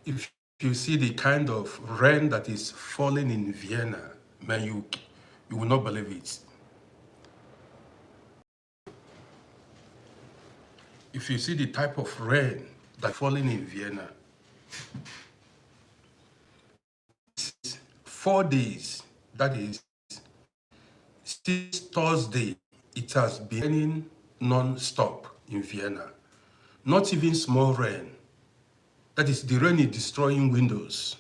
If you see the kind of rain that is falling in Vienna, man, you will not believe it. If you see the type of rain that's falling in Vienna, 4 days, that is since Thursday, it has been raining non-stop in Vienna. Not even small rain. That is, the rain is destroying windows.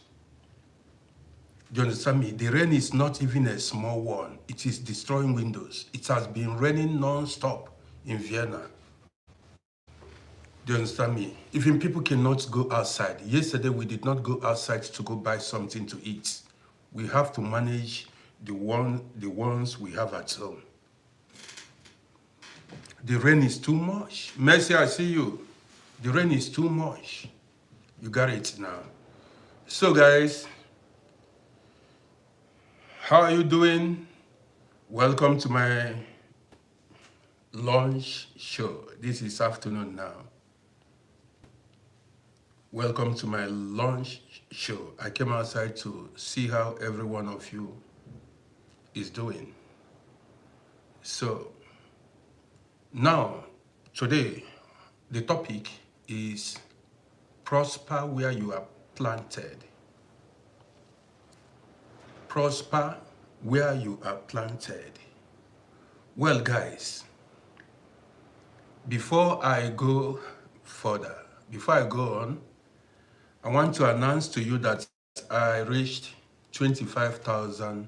Do you understand me? The rain is not even a small one. It is destroying windows. It has been raining non-stop in Vienna. Do you understand me? Even people cannot go outside. Yesterday, we did not go outside to go buy something to eat. We have to manage the ones we have at home. The rain is too much. Mercy, I see you. The rain is too much. You got it now. So guys, how are you doing? Welcome to my lunch show. This is afternoon now. Welcome to my lunch show. I came outside to see how every one of you is doing. So now, today, the topic is prosper where you are planted. Prosper where you are planted. Well, guys, before I go further, before I go on, I want to announce to you that I reached 25,000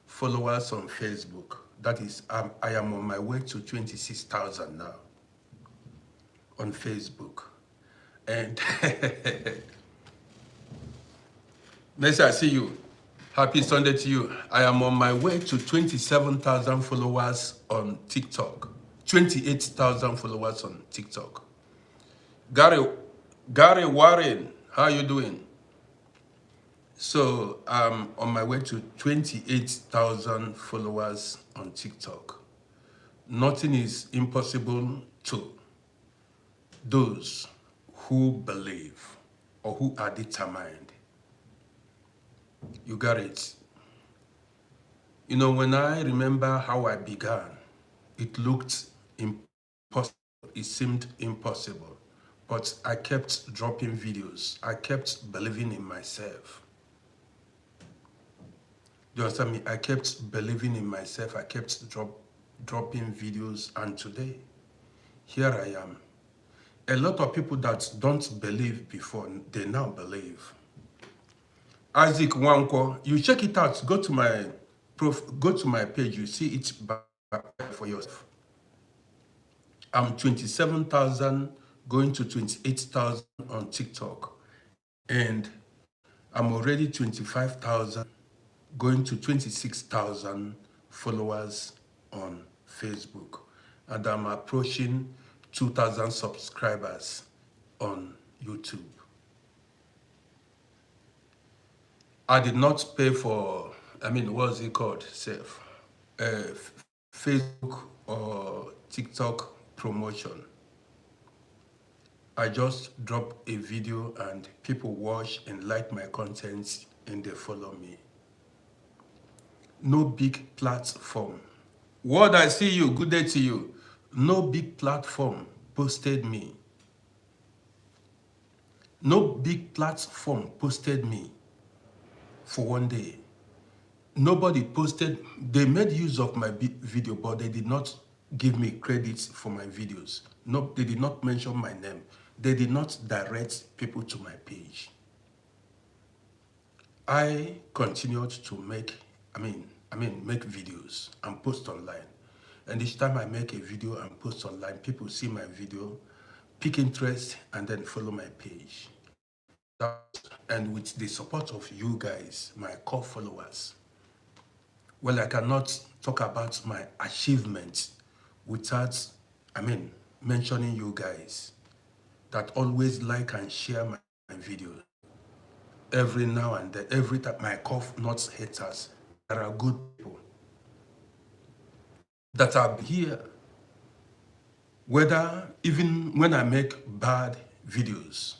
followers on Facebook. That is, I am on my way to 26,000 now on Facebook. And Messi, I see you. Happy Sunday to you. I am on my way to 27,000 followers on TikTok. 28,000 followers on TikTok. Gary Warren, how are you doing? So I'm on my way to 28,000 followers on TikTok. Nothing is impossible to those who believe or who are determined. You got it. You know, when I remember how I began, it looked impossible. It seemed impossible. But I kept dropping videos. I kept believing in myself. Do you understand me? I kept believing in myself. I kept dropping videos. And today, here I am. A lot of people that don't believe before, they now believe. Isaac Wanko, you check it out. Go to my page. You see it for yourself. I'm 27,000 going to 28,000 on TikTok, and I'm already 25,000 going to 26,000 followers on Facebook, and I'm approaching 2,000 subscribers on YouTube. I did not pay for, what's it called, Facebook or TikTok promotion. I just drop a video and people watch and like my content and they follow me. No big platform. What I see you, good day to you. No big platform posted me. No big platform posted me for one day. Nobody posted. They made use of my video, but they did not give me credits for my videos. No, they did not mention my name. They did not direct people to my page. I continued to make videos and post online. And each time I make a video and post online, people see my video, pick interest, and then follow my page. And with the support of you guys, my core followers, well, I cannot talk about my achievements without, mentioning you guys that always like and share my videos. Every now and then, every time, my cough not haters. There are good people that are here, whether even when I make bad videos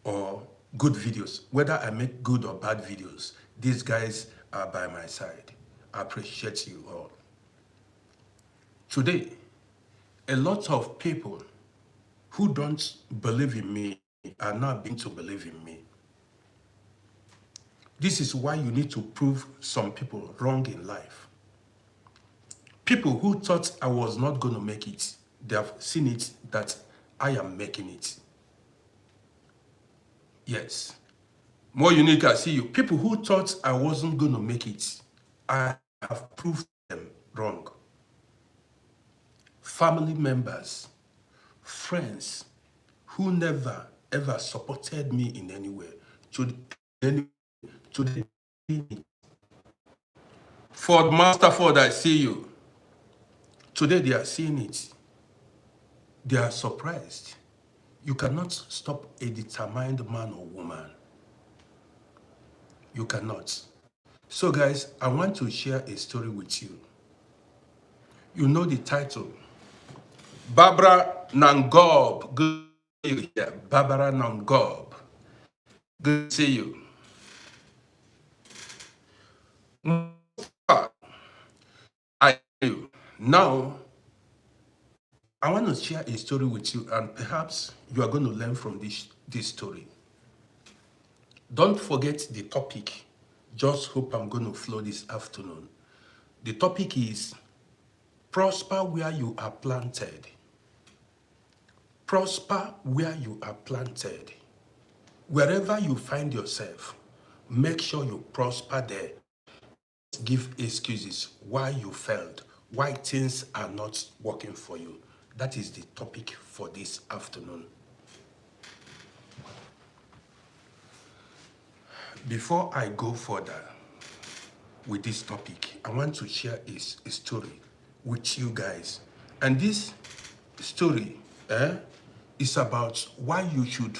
or good videos. Whether I make good or bad videos, these guys are by my side. I appreciate you all. Today, a lot of people who don't believe in me are now beginning to believe in me. This is why you need to prove some people wrong in life. People who thought I was not going to make it, they have seen it that I am making it. Yes. More unique, I see you. People who thought I wasn't going to make it, I have proved them wrong. Family members, friends who never ever supported me in any way, today, Ford, Master Ford, I see you. Today they are seeing it. They are surprised. You cannot stop a determined man or woman. You cannot. So guys, I want to share a story with you. You know the title. Barbara Nangob. Good to see you here. Barbara Nangob. Good to see you. I you. Now, I want to share a story with you, and perhaps you are going to learn from this story. Don't forget the topic. Just hope I'm going to flow this afternoon. The topic is prosper where you are planted. Prosper where you are planted. Wherever you find yourself, make sure you prosper there. Give excuses why you failed, why things are not working for you. That is the topic for this afternoon. Before I go further with this topic, I want to share a story with you guys. And this story is about why you should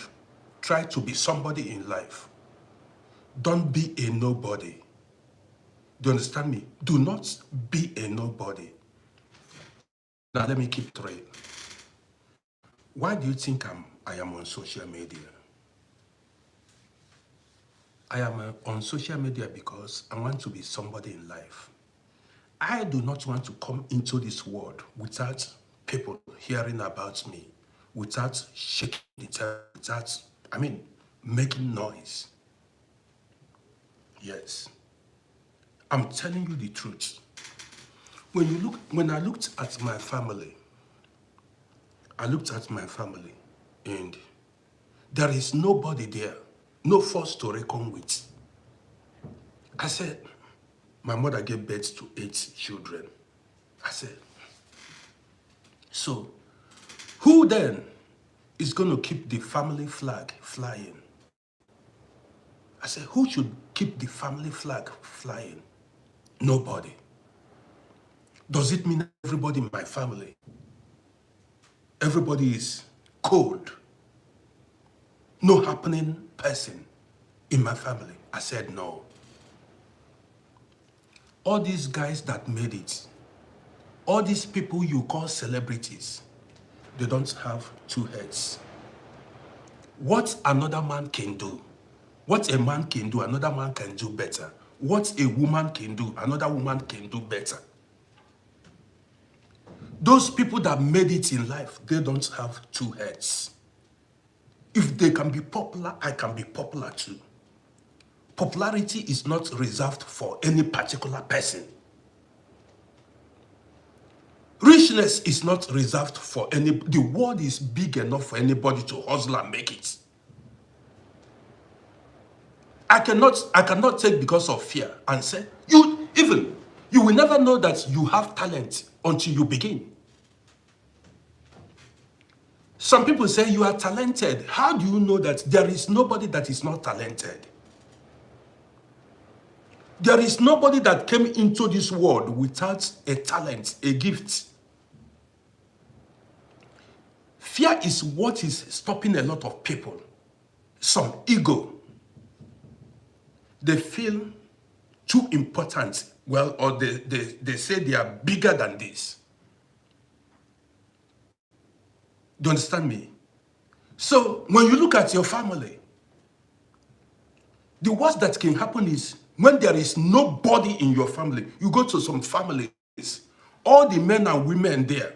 try to be somebody in life. Don't be a nobody. Do you understand me? Do not be a nobody. Now let me keep straight. Why do you think I am on social media? I am on social media because I want to be somebody in life. I do not want to come into this world without people hearing about me, without shaking the tail, without, making noise. Yes. I'm telling you the truth. When I looked at my family, and there is nobody there, no force to reckon with. I said, my mother gave birth to 8 children. I said, so who then is going to keep the family flag flying? I said, who should keep the family flag flying? Nobody. Does it mean everybody in my family? Everybody is cold. No happening person in my family. I said no. All these guys that made it, all these people you call celebrities, they don't have 2 heads. What another man can do, what a man can do, another man can do better. What a woman can do, another woman can do better. Those people that made it in life, they don't have 2 heads. If they can be popular, I can be popular too. Popularity is not reserved for any particular person. Richness is not reserved for any. The world is big enough for anybody to hustle and make it. I cannot take because of fear and say, you will never know that you have talent until you begin. Some people say you are talented. How do you know that there is nobody that is not talented? There is nobody that came into this world without a talent, a gift. Fear is what is stopping a lot of people. Some ego. They feel too important. Well, or they say they are bigger than this. Do you understand me? So when you look at your family, The worst that can happen is when there is nobody in your family. You go to some families, all the men and women there,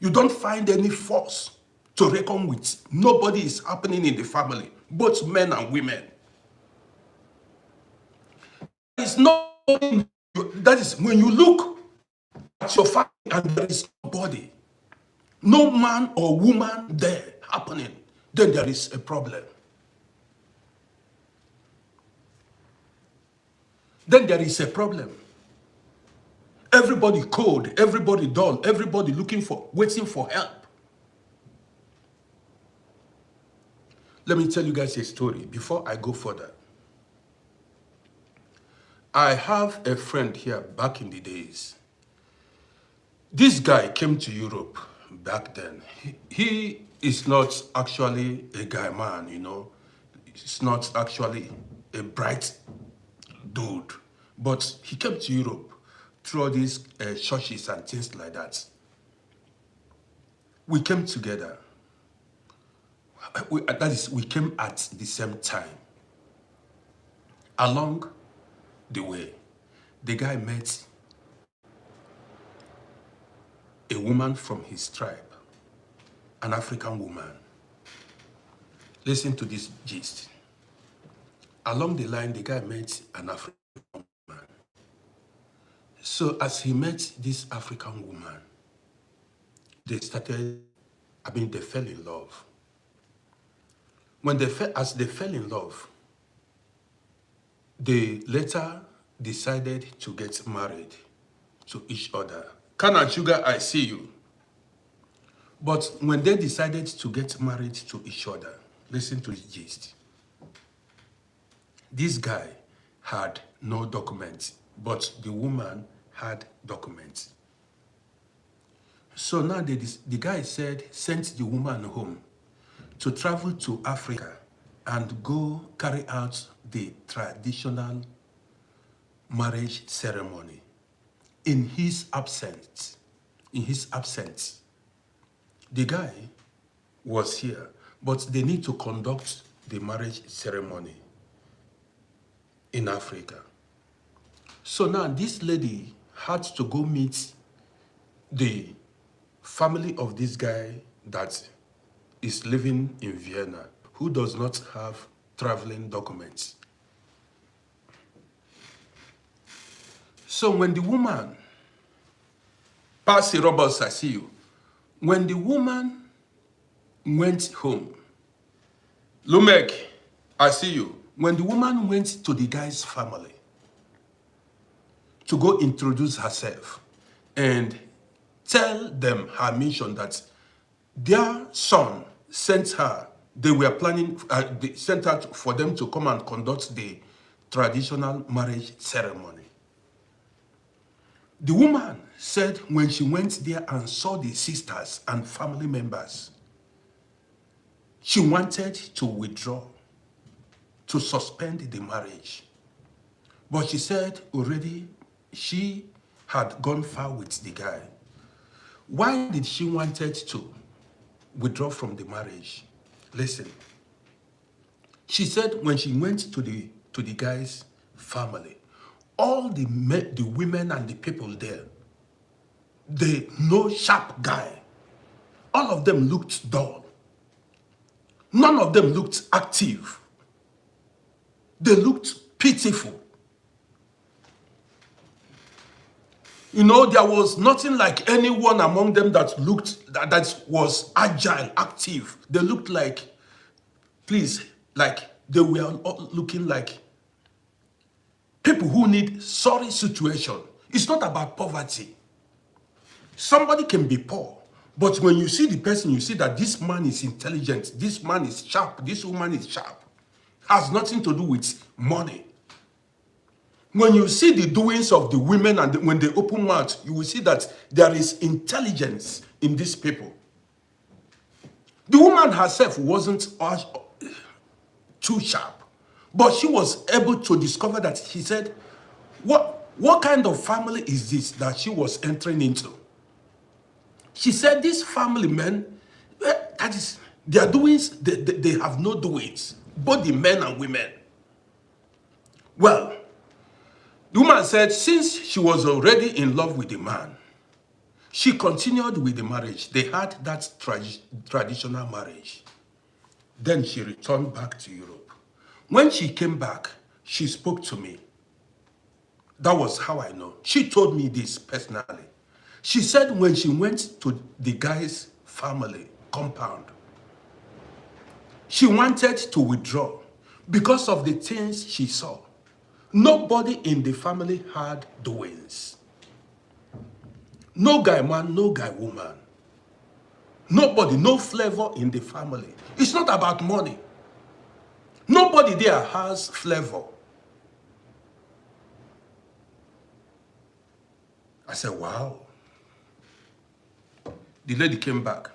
you don't find any force to reckon with. Nobody is happening in the family, both men and women. It's not, that is when you look at your family and there is nobody, no man or woman there happening, then there is a problem. Then there is a problem. Everybody cold, everybody dull, everybody waiting for help. Let me tell you guys a story before I go further. I have a friend here back in the days. This guy came to Europe back then. He is not actually a guy man, you know. He's not actually a bright dude. But he came to Europe through all these churches and things like that. We came together. We came at the same time. Along the way, the guy met a woman from his tribe, an African woman. Listen to this gist. Along the line, the guy met an African woman. So as he met this African woman, they fell in love. As they fell in love, they later decided to get married to each other. Can and sugar, I see you. But when they decided to get married to each other, listen to the gist. This guy had no documents, but the woman had documents. So now the guy sent the woman home to travel to Africa and go carry out the traditional marriage ceremony. In his absence, the guy was here, but they need to conduct the marriage ceremony in Africa. So now this lady had to go meet the family of this guy that is living in Vienna, who does not have traveling documents. So when the woman, Passy Roberts, I see you. When the woman went home, Lumek, I see you. When the woman went to the guy's family to go introduce herself and tell them her mission, that their son sent her, they were planning, they sent her for them to come and conduct the traditional marriage ceremony. The woman said when she went there and saw the sisters and family members, she wanted to withdraw, to suspend the marriage. But she said already she had gone far with the guy. Why did she wanted to withdraw from the marriage? Listen. She said when she went to the guy's family, all the women and the people there, no sharp guy. All of them looked dull. None of them looked active. They looked pitiful. You know, there was nothing like anyone among them that was agile, active. They looked like, they were all looking like people who need sorry situation. It's not about poverty. Somebody can be poor, but when you see the person, you see that this man is intelligent, this man is sharp, this woman is sharp. Has nothing to do with money. When you see the doings of the women and when they open mouth, you will see that there is intelligence in these people. The woman herself wasn't too sharp, but she was able to discover that. She said, what kind of family is this that she was entering into? She said, this family men, that is, their doings, they have no doings, both the men and women. Well, the woman said since she was already in love with the man, she continued with the marriage. They had that traditional marriage. Then she returned back to Europe. When she came back, she spoke to me. That was how I know. She told me this personally. She said when she went to the guy's family compound, she wanted to withdraw because of the things she saw. Nobody in the family had doings. No guy man, no guy woman. Nobody, no flavor in the family. It's not about money. Nobody there has flavor. I said, wow. The lady came back.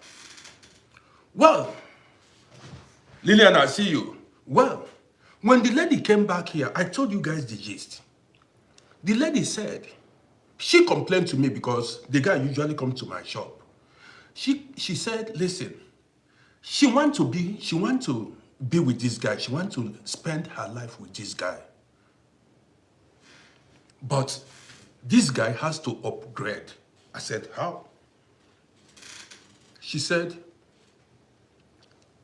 Well, Lillian, I see you. Well, when the lady came back here, I told you guys the gist. The lady said, she complained to me because the guy usually comes to my shop. She said, listen, she want to be with this guy. She want to spend her life with this guy. But this guy has to upgrade. I said, how? She said,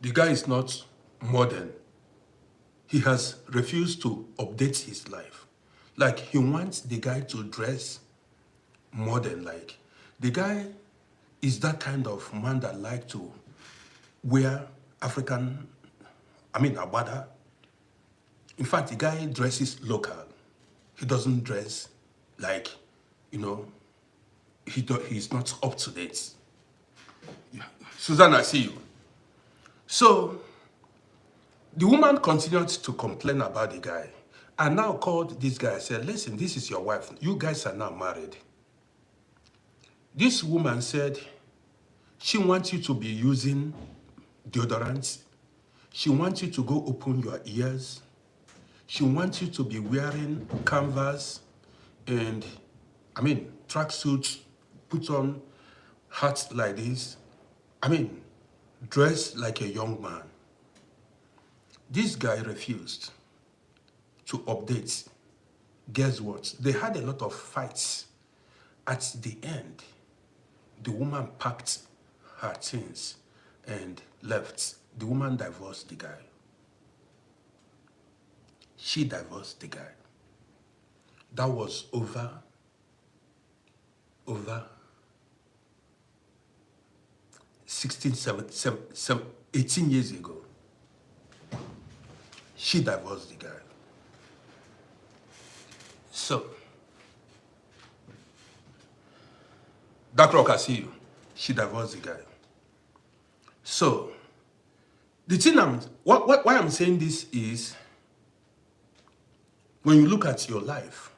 the guy is not modern. He has refused to update his life. Like, he wants the guy to dress modern. Like, the guy is that kind of man that like to wear African, abada. In fact, the guy dresses local. He doesn't dress like, he's not up to date. Yeah. Susan, I see you. So, the woman continued to complain about the guy. I now called this guy and said, listen, this is your wife. You guys are now married. This woman said she wants you to be using deodorants. She wants you to go open your ears. She wants you to be wearing canvas and, tracksuits, put on hats like this. Dress like a young man. This guy refused to update. Guess what? They had a lot of fights. At the end, the woman packed her things and left. The woman divorced the guy. She divorced the guy. That was over 18 years ago. She divorced the guy. So, Dark Rock, I see you. She divorced the guy. So, the thing why I'm saying this is, when you look at your life,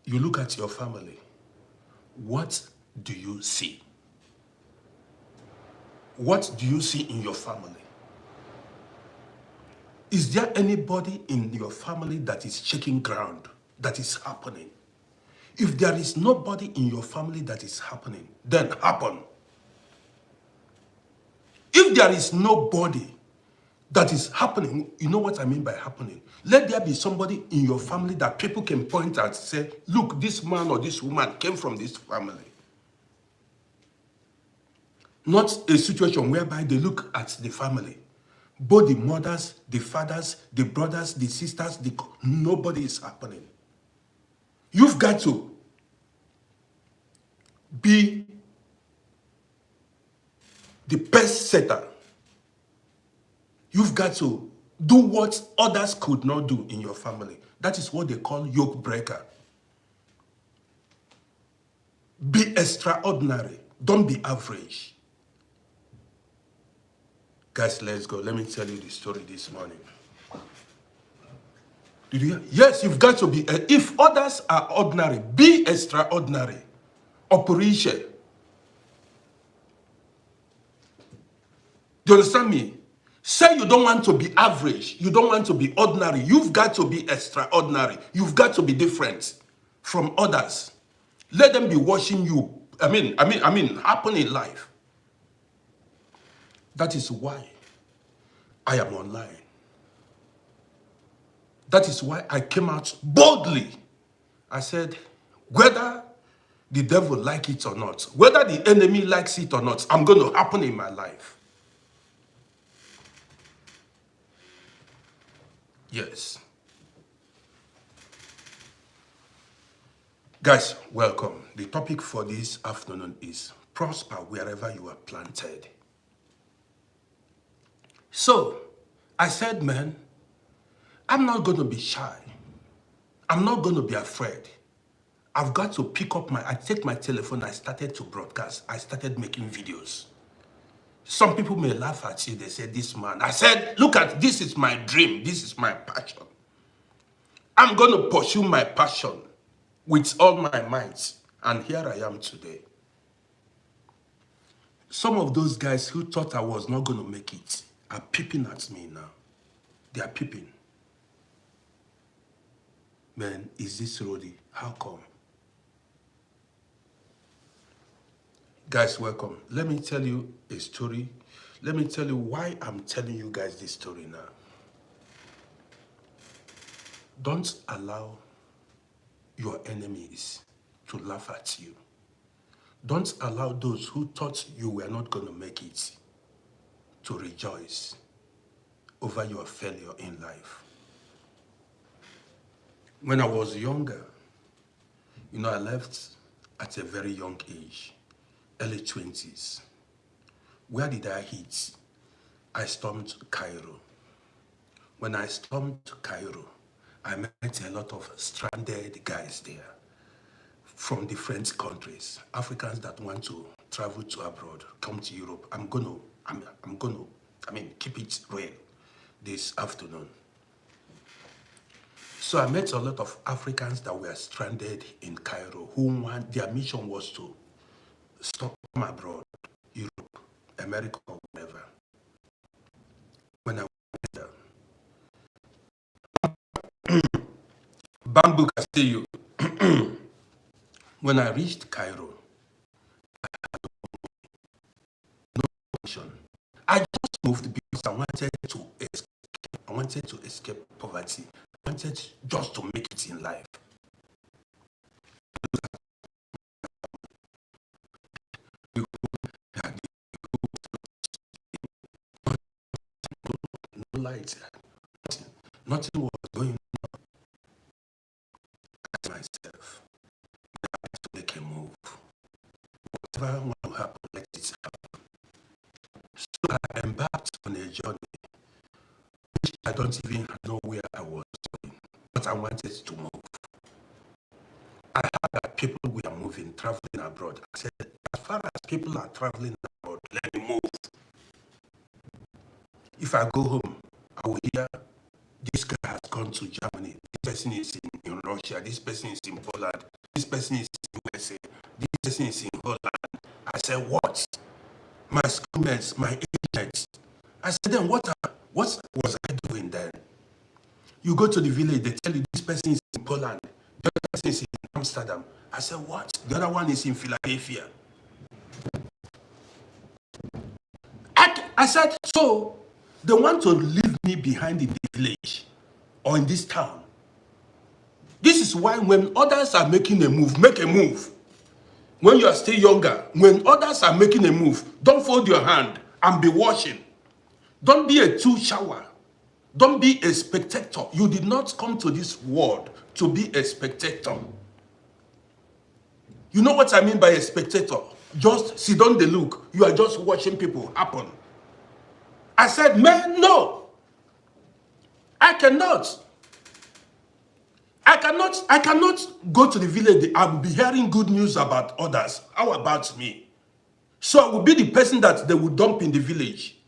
you look at your family, what do you see? What do you see in your family? Is there anybody in your family that is shaking ground, that is happening? If there is nobody in your family that is happening, then happen. If there is nobody that is happening, you know what I mean by happening? Let there be somebody in your family that people can point at and say, look, this man or this woman came from this family. Not a situation whereby they look at the family. Both the mothers, the fathers, the brothers, the sisters, nobody is happening. You've got to be the best setter. You've got to do what others could not do in your family. That is what they call yoke breaker. Be extraordinary. Don't be average. Guys, let's go. Let me tell you the story this morning. Did you hear? Yes, you've got to be. If others are ordinary, be extraordinary. Operation. Do you understand me? Say you don't want to be average. You don't want to be ordinary. You've got to be extraordinary. You've got to be different from others. Let them be watching you. Happen in life. That is why I am online. That is why I came out boldly. I said, whether the devil like it or not, whether the enemy likes it or not, I'm going to happen in my life. Yes. Guys, welcome. The topic for this afternoon is prosper wherever you are planted. So, I said, man, I'm not going to be shy. I'm not going to be afraid. I've got to I take my telephone, I started to broadcast. I started making videos. Some people may laugh at you. They say, this man. I said, look at, this is my dream. This is my passion. I'm going to pursue my passion with all my might. And here I am today. Some of those guys who thought I was not going to make it are peeping at me now. They are peeping. Man, is this RODDY? How come? Guys, welcome. Let me tell you a story. Let me tell you why I'm telling you guys this story now. Don't allow your enemies to laugh at you. Don't allow those who thought you were not going to make it to rejoice over your failure in life. When I was younger, I left at a very young age, early 20s. Where did I hit? I stormed Cairo. When I stormed Cairo, I met a lot of stranded guys there from different countries, Africans that want to travel to abroad, come to Europe. I'm gonna keep it real this afternoon. So I met a lot of Africans that were stranded in Cairo, their mission was to stop them abroad, Europe, America, or whatever. When I went there, Bamboo Castillo, when I reached Cairo, I just moved because I wanted to escape poverty. I wanted just to make it in life. No light, nothing was going on. I asked myself, I have to make a move. Whatever will happen, let it happen. So I embarked on a journey which I don't even know where I was going, but I wanted to move. I heard that people were moving, traveling abroad. I said, as far as people are traveling abroad, let me move. If I go home, I will hear this guy has gone to Germany, this person is in Russia, this person is in Poland, this person is in USA, this person is in Holland. I said, what? My schoolmates, my agents. I said, then what was I doing then? You go to the village, they tell you this person is in Poland, the other person is in Amsterdam. I said, what? The other one is in Philadelphia. I said, so they want to leave me behind in the village or in this town. This is why when others are making a move, make a move. When you are still younger, when others are making a move, don't fold your hand and be watching. Don't be a two-shower. Don't be a spectator. You did not come to this world to be a spectator. You know what I mean by a spectator? Just sit down the look. You are just watching people happen. I said, man, no. I cannot. I cannot go to the village and be hearing good news about others. How about me? So I will be the person that they will dump in the village.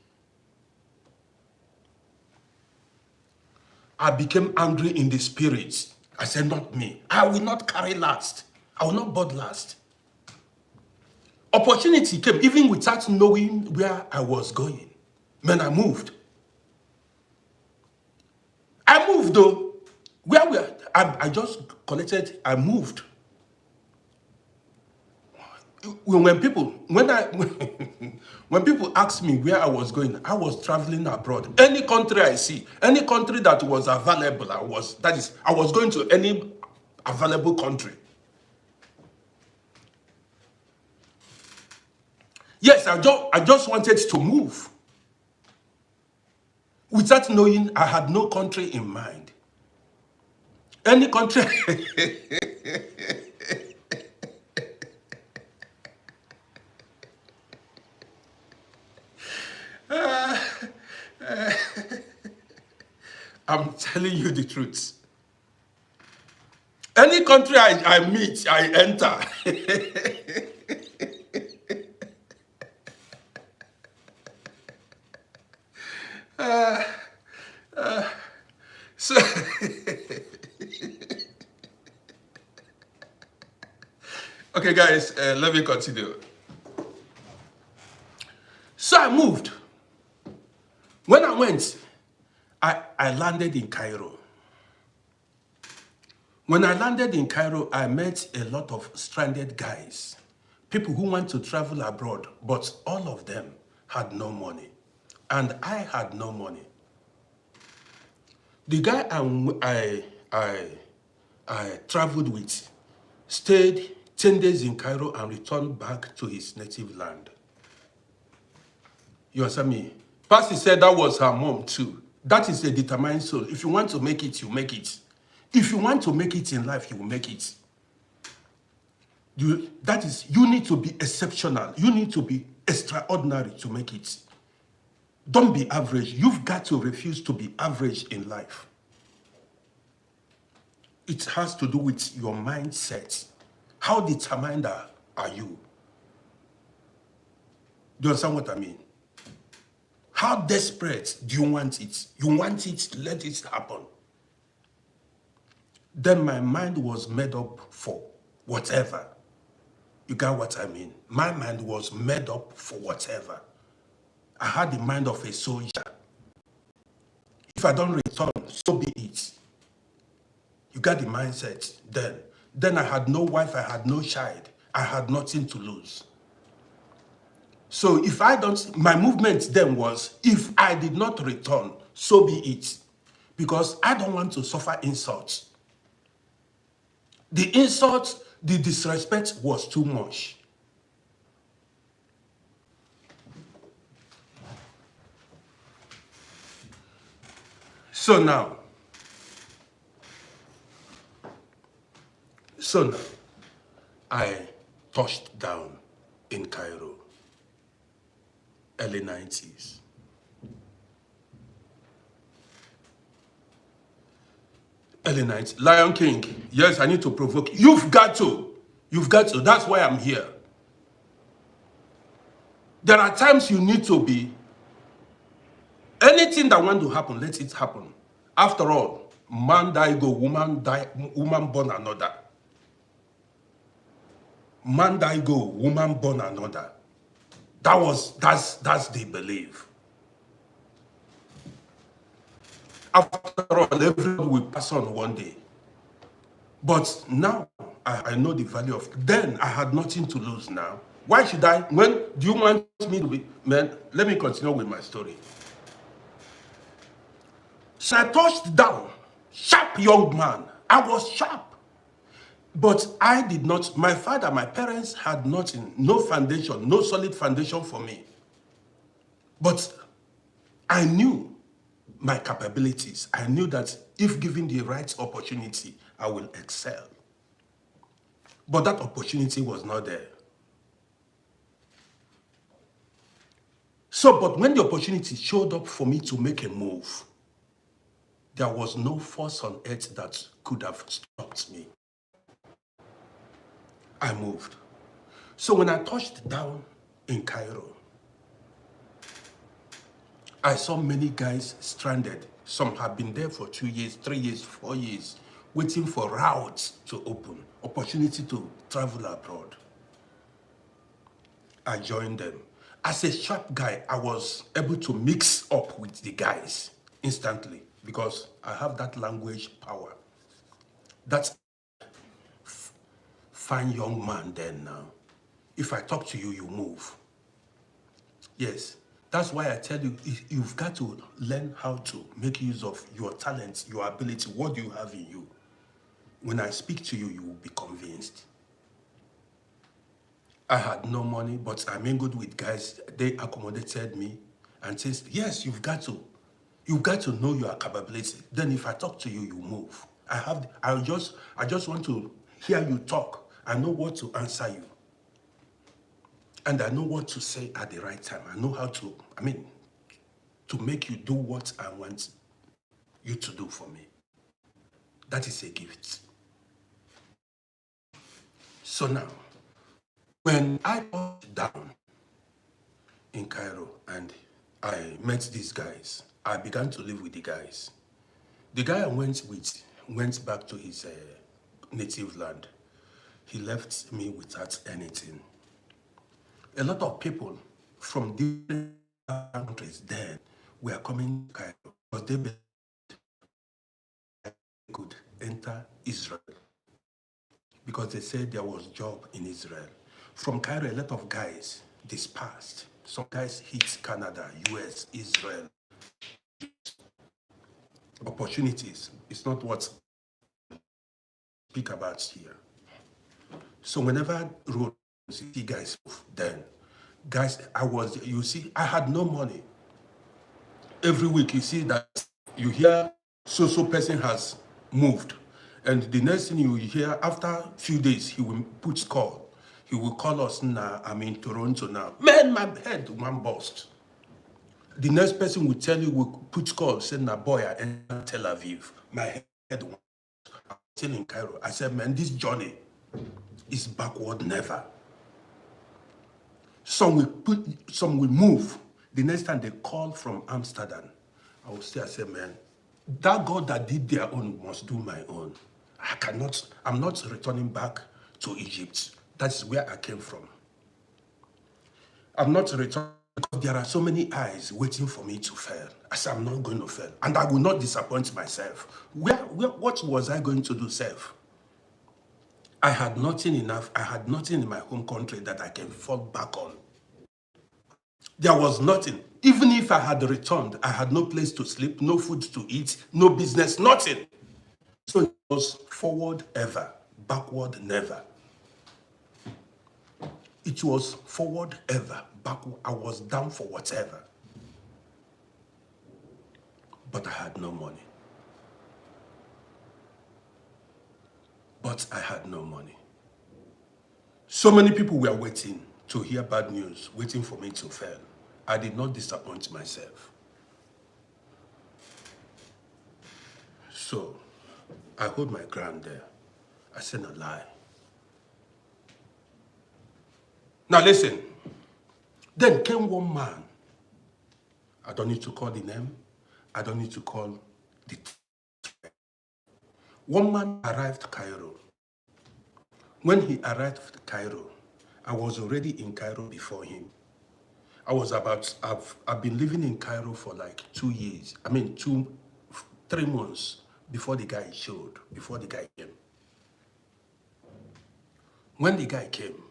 I became angry in the spirit. I said, not me. I will not carry last. I will not board last. Opportunity came even without knowing where I was going. Man, I moved. I moved though. I just collected, I moved. when people when I when people ask me where I was going, I was traveling abroad. Any country I see, any country that was available, I was going to any available country. Yes, I just wanted to move without knowing I had no country in mind. Any country. I'm telling you the truth. Any country I meet, I enter. So, okay, guys, let me continue. So I moved. When I went, I landed in Cairo. When I landed in Cairo, I met a lot of stranded guys, people who want to travel abroad, but all of them had no money. And I had no money. The guy I traveled with stayed 10 days in Cairo and returned back to his native land. You understand me? Pastor said that was her mom too. That is a determined soul. If you want to make it, you make it. If you want to make it in life, you will make it. You need to be exceptional. You need to be extraordinary to make it. Don't be average. You've got to refuse to be average in life. It has to do with your mindset. How determined are you? Do you understand what I mean? How desperate do you want it? You want it, let it happen. Then my mind was made up for whatever. You got what I mean? My mind was made up for whatever. I had the mind of a soldier. If I don't return, so be it. You got the mindset then. Then I had no wife, I had no child. I had nothing to lose. So if I don't, my movement then was, if I did not return, so be it. Because I don't want to suffer insults. The insult, the disrespect was too much. So now, I touched down in Cairo, early 90s. Early 90s. Lion King, yes, I need to provoke. You've got to. You've got to. That's why I'm here. There are times you need to be. Anything that wants to happen, let it happen. After all, man die go, woman born another. Man die go, woman born another. That's the belief. After all, everyone will pass on one day. But now I know the value of. Then I had nothing to lose now. Why should I? When do you want me to be? Man, let me continue with my story. So I touched down, sharp young man. I was sharp. But I did not, my father, my parents had nothing, no foundation, no solid foundation for me. But I knew my capabilities. I knew that if given the right opportunity, I will excel. But that opportunity was not there. So, but when the opportunity showed up for me to make a move, there was no force on earth that could have stopped me. I moved. So when I touched down in Cairo, I saw many guys stranded. Some have been there for 2 years, 3 years, 4 years, waiting for routes to open, opportunity to travel abroad. I joined them. As a sharp guy, I was able to mix up with the guys instantly because I have that language power. That's fine young man then now. If I talk to you, you move. Yes, that's why I tell you, you've got to learn how to make use of your talents, your ability, what you have in you. When I speak to you, you will be convinced. I had no money, but I mingled with guys. They accommodated me and says, yes, you've got to know your capability. Then if I talk to you, you move. I just want to hear you talk. I know what to answer you. And I know what to say at the right time. I know how to, to make you do what I want you to do for me. That is a gift. So now, when I touched down in Cairo and I met these guys, I began to live with the guys. The guy I went with went back to his native land. He left me without anything. A lot of people from different countries then were coming to Cairo because they could enter Israel because they said there was job in Israel. From Cairo, a lot of guys dispersed. Some guys hit Canada, US, Israel. Opportunities. It's not what I speak about here. So whenever road see guys then, guys, I had no money. Every week you see that you hear so person has moved. And the next thing you hear, after a few days, he will put call. He will call us now, I'm in Toronto now. Man, my head, one burst. The next person will tell you, will put call, say, nah, boy, I enter Tel Aviv. My head, I'm still in Cairo. I said, man, this journey is backward never. Some will move. The next time they call from Amsterdam, I will say, I say, man, that God that did their own must do my own. I'm not returning back to Egypt. That's where I came from. I'm not returning because there are so many eyes waiting for me to fail. I said, I'm not going to fail. And I will not disappoint myself. What was I going to do, self? I had nothing enough. I had nothing in my home country that I can fall back on. There was nothing. Even if I had returned, I had no place to sleep, no food to eat, no business, nothing. So it was forward ever, backward never. It was forward ever, backward. I was down for whatever. But I had no money. So many people were waiting to hear bad news, waiting for me to fail. I did not disappoint myself. So I hold my ground there. I said a lie. Now listen, then came one man. I don't need to call the name. I don't need to call the... One man arrived Cairo. When he arrived Cairo, I was already in Cairo before him. I've been living in Cairo for like 2 years. 3 months before the guy came. When the guy came,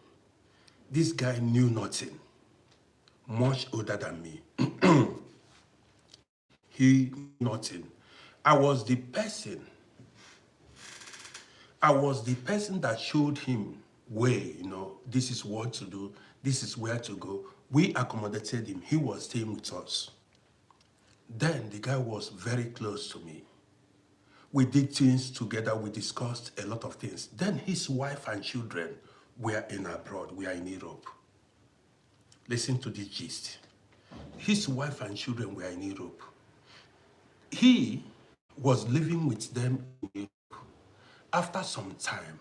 this guy knew nothing, much older than me. He knew nothing. I was the person that showed him way, this is what to do, this is where to go. We accommodated him. He was staying with us. Then the guy was very close to me. We did things together. We discussed a lot of things. Then his wife and children were abroad. We are in Europe. Listen to this gist. His wife and children were in Europe. He was living with them in Europe. After some time,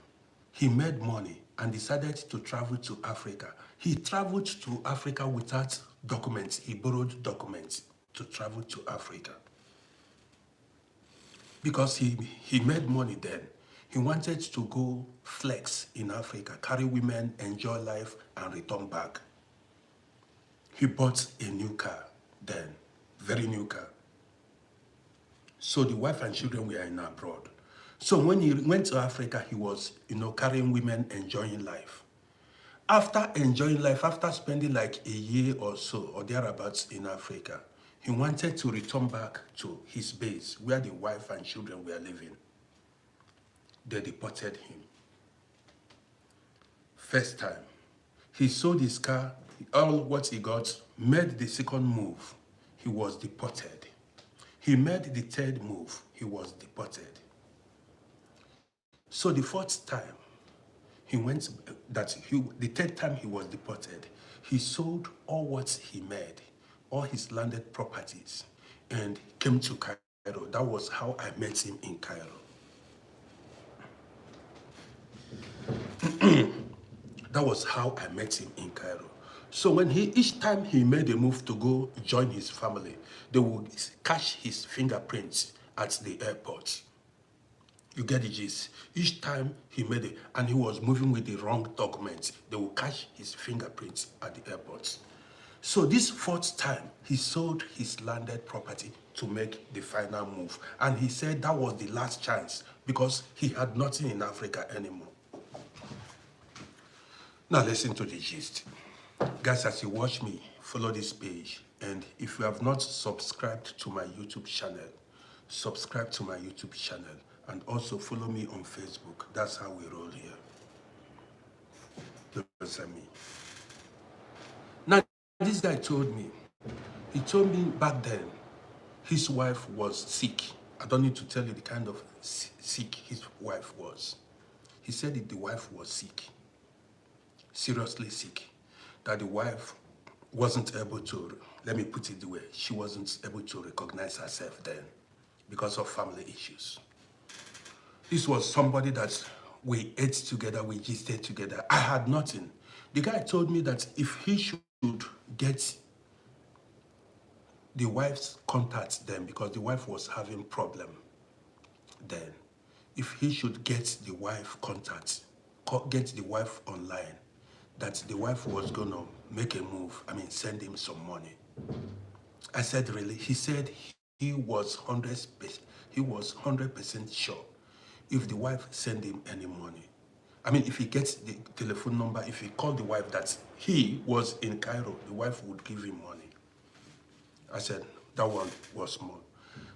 he made money and decided to travel to Africa. He traveled to Africa without documents. He borrowed documents to travel to Africa. Because he made money then. He wanted to go flex in Africa, carry women, enjoy life, and return back. He bought a new car then, very new car. So the wife and children were in abroad. So when he went to Africa, he was, carrying women, enjoying life. After enjoying life, after spending like a year or so, or thereabouts in Africa, he wanted to return back to his base where the wife and children were living. They deported him. First time. He sold his car, all what he got, made the second move, he was deported. He made the third move, he was deported. So the fourth time, the third time he was deported, he sold all what he made, all his landed properties, and came to Cairo. That was how I met him in Cairo. That was how I met him in Cairo. So when each time he made a move to go join his family, they would catch his fingerprints at the airport. You get the gist. Each time he made it, and he was moving with the wrong documents, they will catch his fingerprints at the airport. So this fourth time, he sold his landed property to make the final move. And he said that was the last chance because he had nothing in Africa anymore. Now listen to the gist. Guys, as you watch me, follow this page. And if you have not subscribed to my YouTube channel, subscribe to my YouTube channel. And also follow me on Facebook. That's how we roll here. Look at me. Now, this guy told me, he told me back then, his wife was sick. I don't need to tell you the kind of sick his wife was. He said that the wife was sick, seriously sick, that the wife wasn't able to, let me put it the way, she wasn't able to recognize herself then because of family issues. This was somebody that we ate together, we gisted together. I had nothing. The guy told me that if he should get the wife's contact then, because the wife was having problem then, if he should get the wife contact, get the wife online, that the wife was gonna make a move, send him some money. I said, really? He said he was 100% sure if the wife send him any money. If he gets the telephone number, if he called the wife that he was in Cairo, the wife would give him money. I said, that one was small.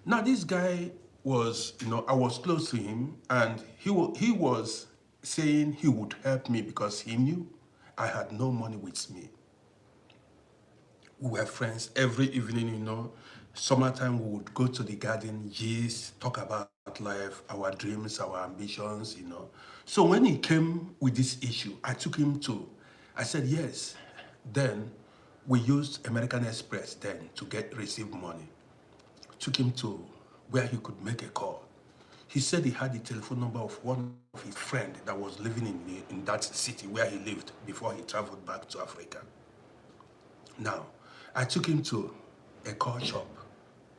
Now this guy was, I was close to him, and he was saying he would help me because he knew I had no money with me. We were friends every evening, Summertime, we would go to the garden, talk about life, our dreams, our ambitions, So when he came with this issue, I took him to, I said, yes. Then we used American Express then to receive money. Took him to where he could make a call. He said he had the telephone number of one of his friends that was living in that city where he lived before he traveled back to Africa. Now, I took him to a call shop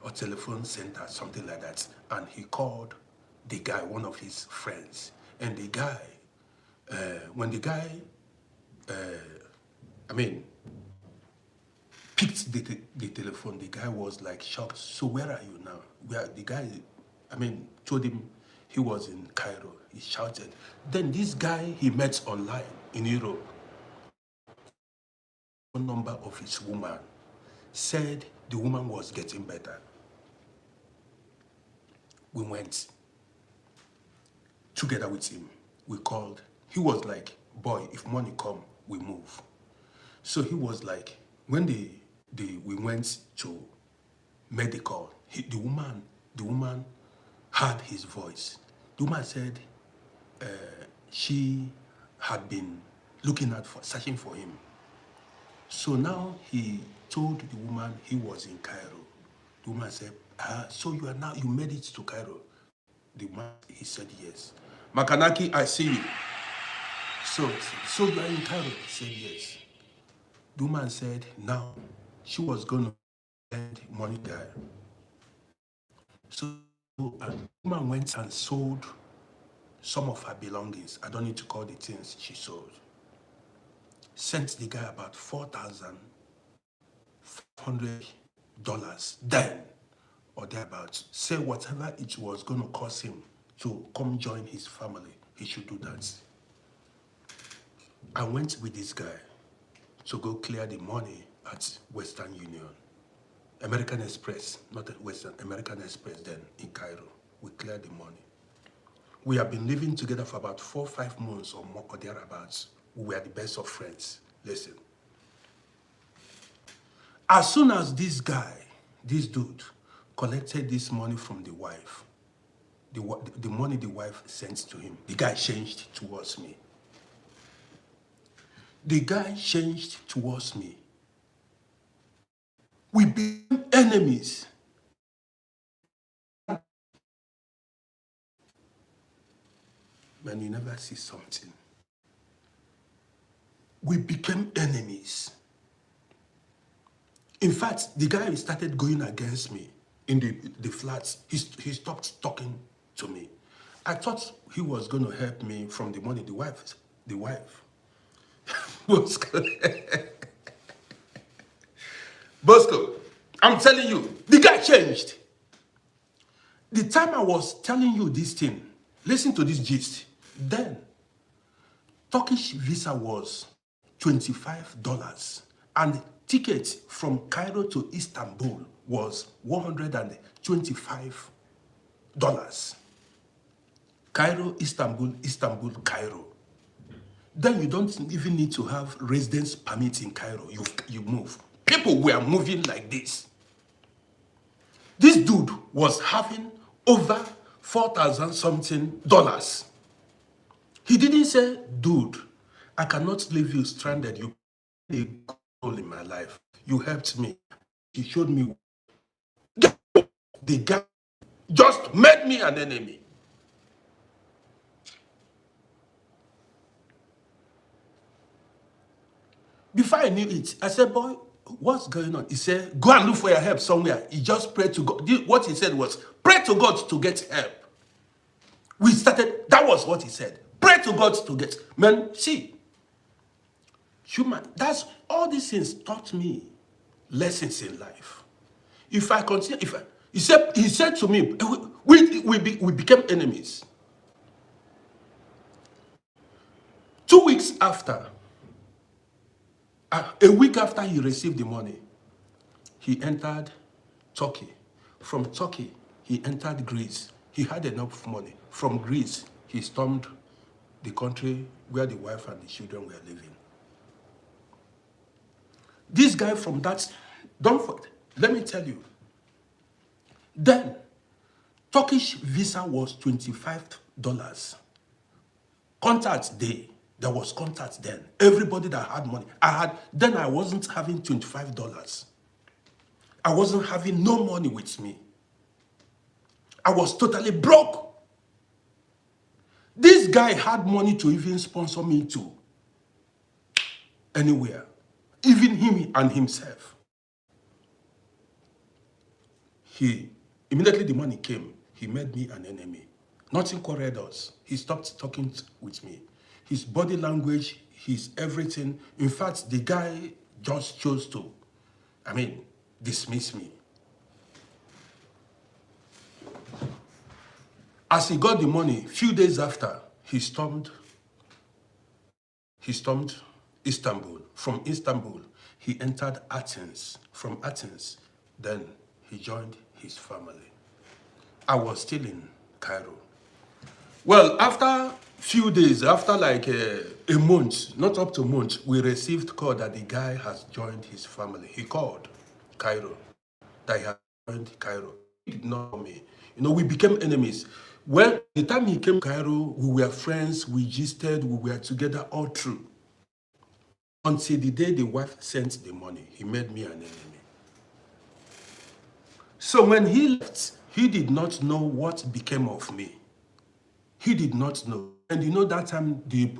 or telephone center, something like that, and he called the guy, one of his friends. And the guy, when the guy, picked the telephone, the guy was like shocked. So where are you now? Where the guy, told him he was in Cairo. He shouted. Then this guy he met online in Europe, phone number of his woman, said the woman was getting better. We went together with him. We called. He was like, boy, if money come, we move. So he was like, when we went to make the call, the woman heard his voice. The woman said she had been searching for him. So now he told the woman he was in Cairo. The woman said, so you made it to Cairo? The man, he said, yes. Makanaki, I see you. So you are in Cairo? He said, yes. The woman said, now she was going to send money there. So the woman went and sold some of her belongings. I don't need to call the things she sold. Sent the guy about $4,500 then or thereabouts. Say whatever it was going to cost him to come join his family, he should do that. I went with this guy to go clear the money at Western Union. American Express, not at Western, American Express then in Cairo. We cleared the money. We have been living together for about 4 or 5 months or more or thereabouts. We were the best of friends. Listen. As soon as this guy, this dude, collected this money from the wife, the money the wife sent to him, the guy changed towards me. The guy changed towards me. We became enemies. Man, you never see something. We became enemies. In fact, the guy started going against me in the flats. He stopped talking to me. I thought he was going to help me from the money the wife Bosco. Bosco, I'm telling you, the guy changed. The time I was telling you this thing, listen to this gist. Then, Turkish visa was $25 and ticket from Cairo to Istanbul was $125. Cairo, Istanbul, Istanbul, Cairo. Then you don't even need to have residence permit in Cairo. You move. People were moving like this. This dude was having over 4,000 something dollars. He didn't say, dude, I cannot leave you stranded. You played a role in my life. You helped me. He showed me. The guy just made me an enemy. Before I knew it, I said, boy, what's going on? He said, go and look for your help somewhere. He just prayed to God. What he said was, pray to God to get help. We started, that was what he said. Pray to God to get, man, see, human, that's, all these things taught me lessons in life. If I continue, he said to me, we became enemies. 2 weeks after, a week after he received the money, he entered Turkey. From Turkey, he entered Greece. He had enough money. From Greece, he stormed the country where the wife and the children were living. This guy from that, let me tell you. Then, Turkish visa was $25. Contact day. There was contact then. Everybody that had money. Then I wasn't having $25. I wasn't having no money with me. I was totally broke. This guy had money to even sponsor me to anywhere. Even him and himself. Immediately the money came, he made me an enemy. Nothing quarreled us. He stopped talking with me. His body language, his everything. In fact, the guy just chose to, dismiss me. As he got the money, few days after, he stormed Istanbul. From Istanbul, he entered Athens. From Athens, then he joined his family. I was still in Cairo. Well, after few days, after like a month, not up to a month, we received call that the guy has joined his family. He called Cairo, that he had joined Cairo. He did not know me. We became enemies. When the time he came to Cairo, we were friends, we gisted, we were together all through. Until the day the wife sent the money, he made me an enemy. So when he left, he did not know what became of me. He did not know. And that time the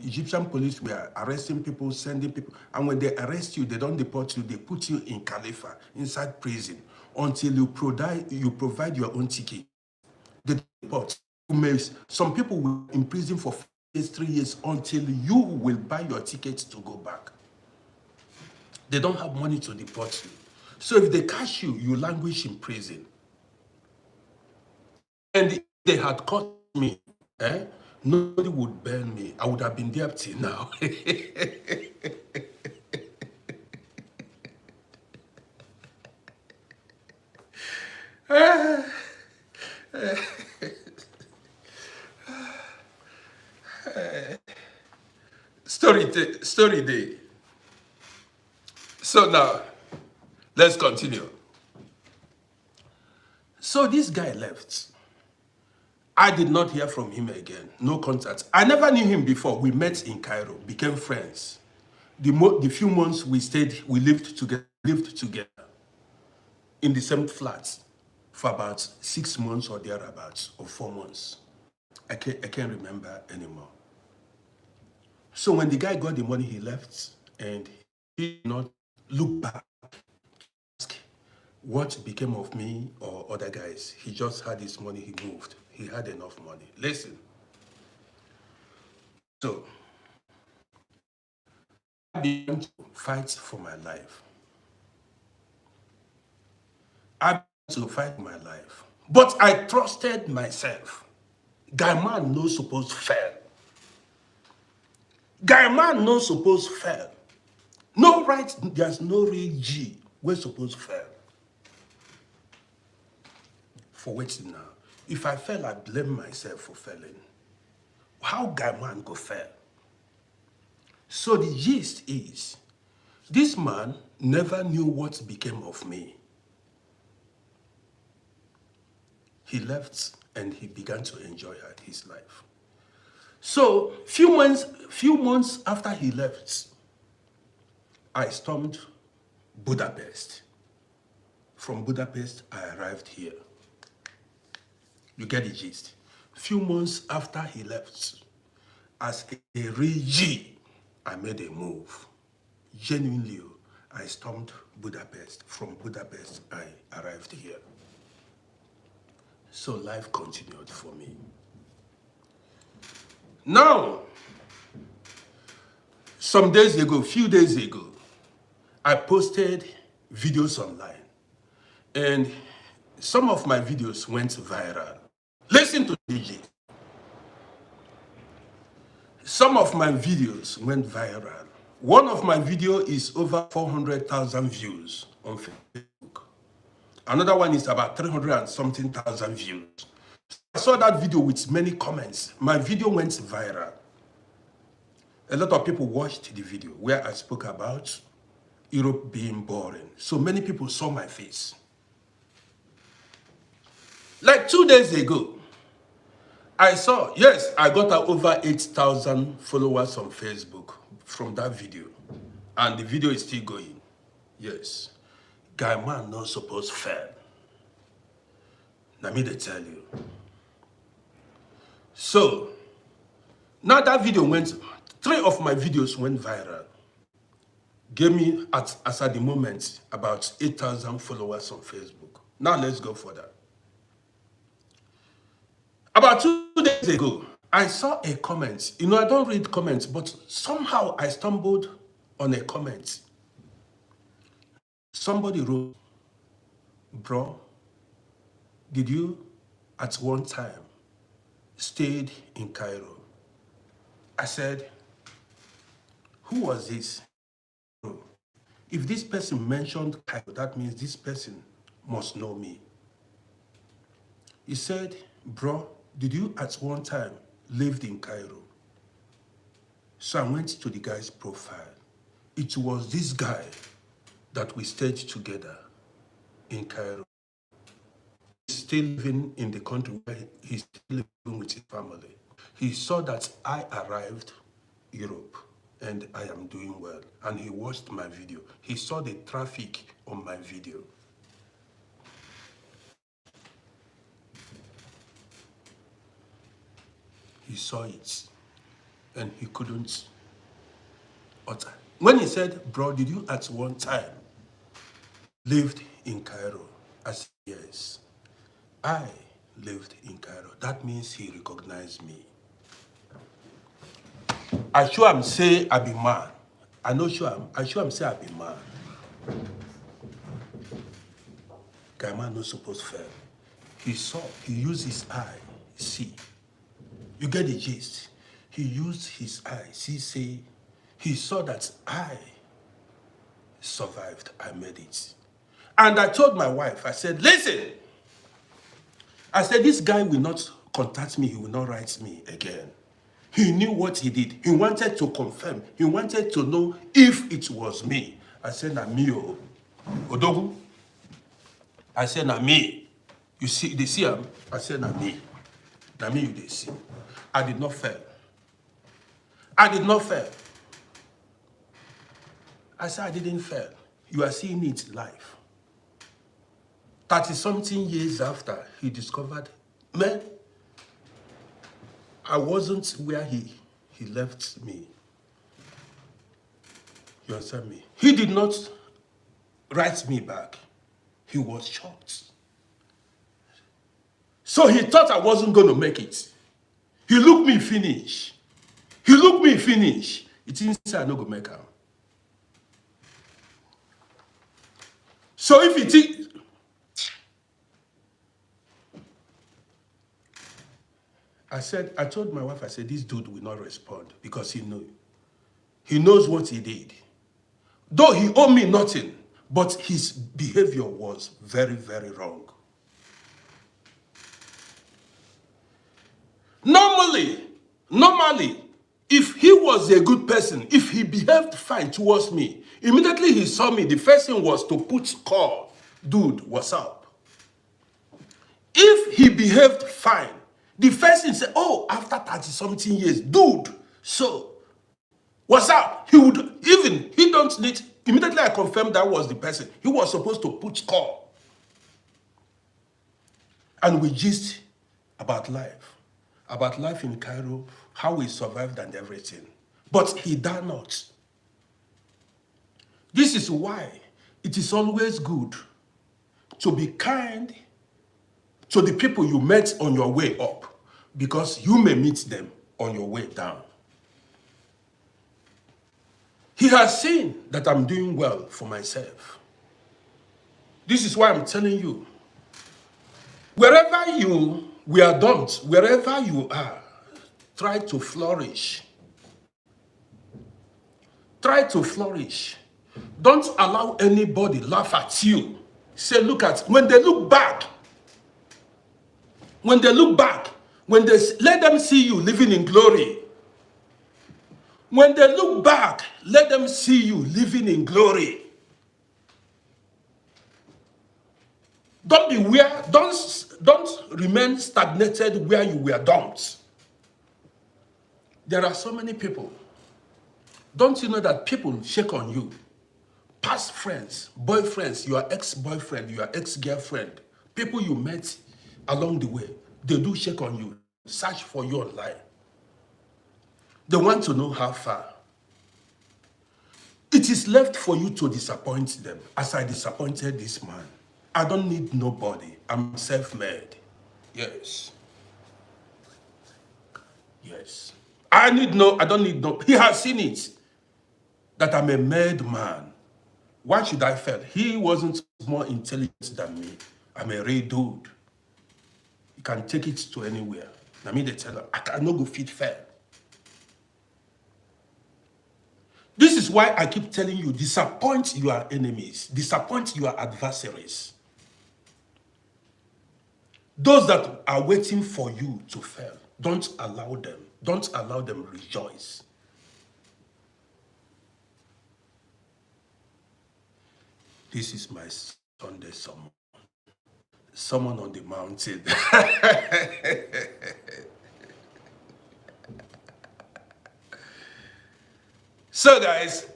Egyptian police were arresting people, sending people. And when they arrest you, they don't deport you, they put you in Khalifa, inside prison, until you provide your own ticket. They deport. Some people will in prison for 3 years until you will buy your ticket to go back. They don't have money to deport you. So if they catch you, you languish in prison. And they had caught me, nobody would burn me. I would have been there till now. Story day. So now, let's continue. So this guy left. I did not hear from him again. No contact. I never knew him before. We met in Cairo, became friends. The few months we stayed, we lived together in the same flat for about 6 months or thereabouts, or 4 months. I can't remember anymore. So when the guy got the money, he left, and he did not look back, ask what became of me or other guys. He just had his money, he moved. He had enough money. Listen. So I began to fight for my life. I began to fight for my life. But I trusted myself. Guy man no suppose fail. Guy man no suppose fail. No right, there's no real G. We're supposed to fail. For waiting now. If I fail, I blame myself for failing. How guy man go fail? So the gist is, this man never knew what became of me. He left and he began to enjoy his life. So few months after he left, I stormed Budapest. From Budapest, I arrived here. You get the gist. Few months after he left, as a real G, I made a move. Genuinely, I stormed Budapest. From Budapest, I arrived here. So life continued for me. Now, few days ago, I posted videos online, and some of my videos went viral. Listen to DJ. Some of my videos went viral. One of my videos is over 400,000 views on Facebook. Another one is about 300 and something thousand views. I saw that video with many comments. My video went viral. A lot of people watched the video where I spoke about Europe being boring. So many people saw my face. Like 2 days ago, I got over 8,000 followers on Facebook from that video. And the video is still going. Yes. Guy man not supposed to fail. Let me tell you. So, now that video went, 3 of my videos went viral. Gave me, as at the moment, about 8,000 followers on Facebook. Now let's go further. About 2 days ago, I saw a comment. You know, I don't read comments, but somehow I stumbled on a comment. Somebody wrote, bro, did you at one time stayed in Cairo? I said, who was this? If this person mentioned Cairo, that means this person must know me. He said, bro, did you at one time lived in Cairo? So I went to the guy's profile. It was this guy that we stayed together in Cairo. He's still living in the country where he's still living with his family. He saw that I arrived Europe and I am doing well. And he watched my video. He saw the traffic on my video. He saw it and he couldn't utter. When he said, bro, did you at one time lived in Cairo? I said, yes. I lived in Cairo. That means he recognized me. I sure am say I be man. I sure am say I be man. Guy man not supposed to fail. He saw, he used his eye, see. You get the gist. He used his eyes. He saw that I survived. I made it. And I told my wife, I said, listen, I said, this guy will not contact me. He will not write me again. He knew what he did. He wanted to confirm. He wanted to know if it was me. I said, na me, oh. Odogu. I said, na me. You see, they see him? I said, na me. Na me, they see. I did not fail. I did not fail. I said, I didn't fail. You are seeing it live. 30-something years after, he discovered, man, I wasn't where he left me. You understand me? He did not write me back. He was shocked. So he thought I wasn't going to make it. He looked me finish. He looked me finish. It didn't say I no go make it. So if it is, I told my wife, I said, this dude will not respond because he knew. He knows what he did. Though he owed me nothing, but his behavior was very, very wrong. Normally, if he was a good person, if he behaved fine towards me, immediately he saw me, the first thing was to put call, dude, what's up? If he behaved fine, the first thing said, oh, after 30-something years, dude, so, what's up? He don't need, immediately I confirmed that was the person. He was supposed to put call. And we gist about life in Cairo, how we survived and everything. But he dare not. This is why it is always good to be kind to the people you met on your way up, because you may meet them on your way down. He has seen that I'm doing well for myself. This is why I'm telling you, wherever you are, try to flourish. Try to flourish. Don't allow anybody laugh at you. Say, look at, when they look back, let them see you living in glory. When they look back, let them see you living in glory. Don't remain stagnated where you were dumped. There are so many people. Don't you know that people shake on you? Past friends, boyfriends, your ex-boyfriend, your ex-girlfriend, people you met along the way, they do shake on you, search for you online. They want to know how far. It is left for you to disappoint them, as I disappointed this man. I don't need nobody. I'm self-made. Yes. Yes. I don't need no. He has seen it. That I'm a made man. Why should I fail? He wasn't more intelligent than me. I'm a real dude. He can take it to anywhere. I mean, they tell him, I cannot go fit fair. This is why I keep telling you, disappoint your enemies, disappoint your adversaries. Those that are waiting for you to fail, don't allow them. Don't allow them rejoice. This is my Sunday sermon. Someone on the mountain. So guys,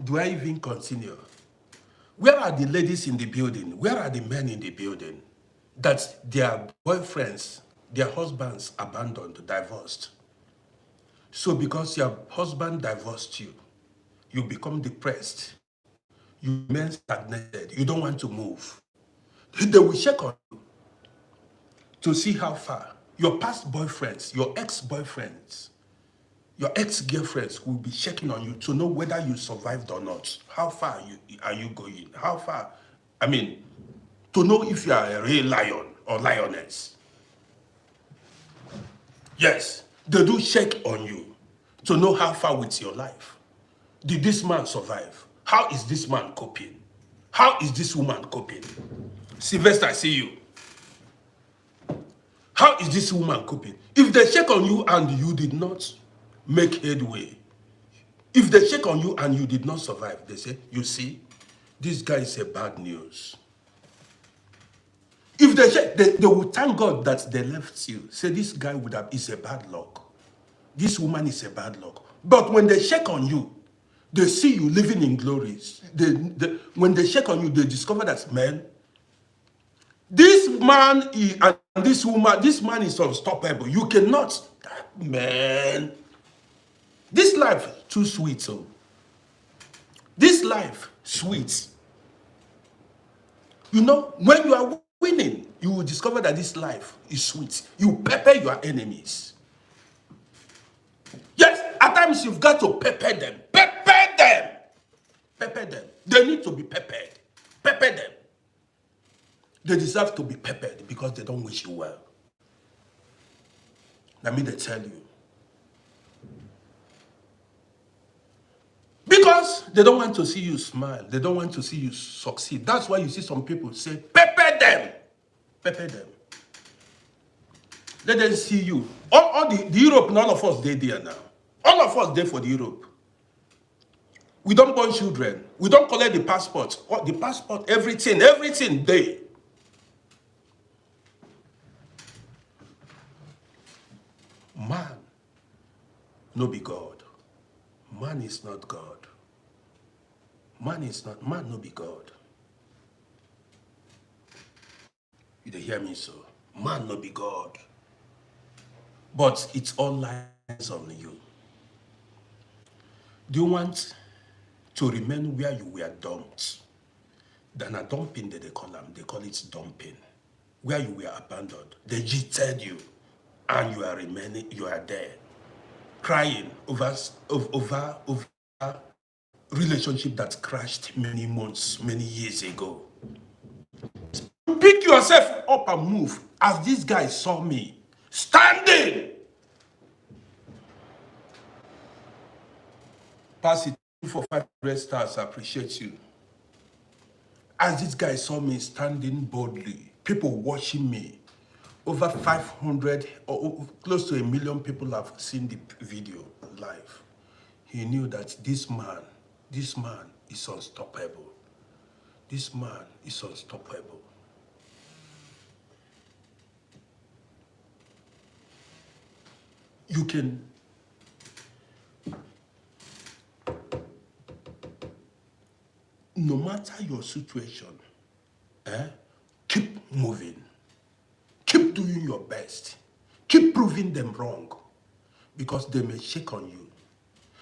do I even continue? Where are the ladies in the building? Where are the men in the building that their boyfriends, their husbands abandoned, divorced? So because your husband divorced you, you become depressed. You remain stagnated. You don't want to move. They will check on you to see how far. Your past boyfriends, your ex-boyfriends, your ex-girlfriends will be checking on you to know whether you survived or not. How far are you going? How far? I mean, to know if you are a real lion or lioness. Yes, they do check on you to know how far with your life. Did this man survive? How is this man coping? How is this woman coping? Sylvester, I see you. How is this woman coping? If they check on you and you did not make headway, if they check on you and you did not survive, they say, you see, this guy is a bad news. If they check, they will thank God that they left you. Say, this guy is a bad luck. This woman is a bad luck. But when they check on you, they see you living in glories. When they check on you, they discover that, man, this man and this woman, this man is unstoppable. You cannot, man. This life too sweet, so. This life sweet. You know, when you are winning, you will discover that this life is sweet. You pepper your enemies. Yes, at times you've got to pepper them. Pepper them. Pepper them. They need to be peppered. Pepper them. They deserve to be peppered because they don't wish you well. Let me tell you. Because they don't want to see you smile. They don't want to see you succeed. That's why you see some people say, pepper them. Pepper them. Let them see you. All the Europe, none of us, they there now. All of us there for the Europe. We don't born children. We don't collect the passport. The passport, everything there. Man, no be God. Man is not God. Man no be God. You dey hear me so? Man no be God. But it's all lies on you. Do you want to remain where you were dumped? Then a dumping that they call them, they call it dumping. Where you were abandoned. They cheated you and you are remaining, you are there. Crying over relationship that crashed many months, many years ago. Pick yourself up and move. As this guy saw me standing. Pass it for 500 stars. I appreciate you. As this guy saw me standing boldly, people watching me. Over 500 or close to 1 million people have seen the video live. He knew that this man is unstoppable. This man is unstoppable. You can no matter your situation, keep moving. Keep doing your best. Keep proving them wrong because they may shake on you.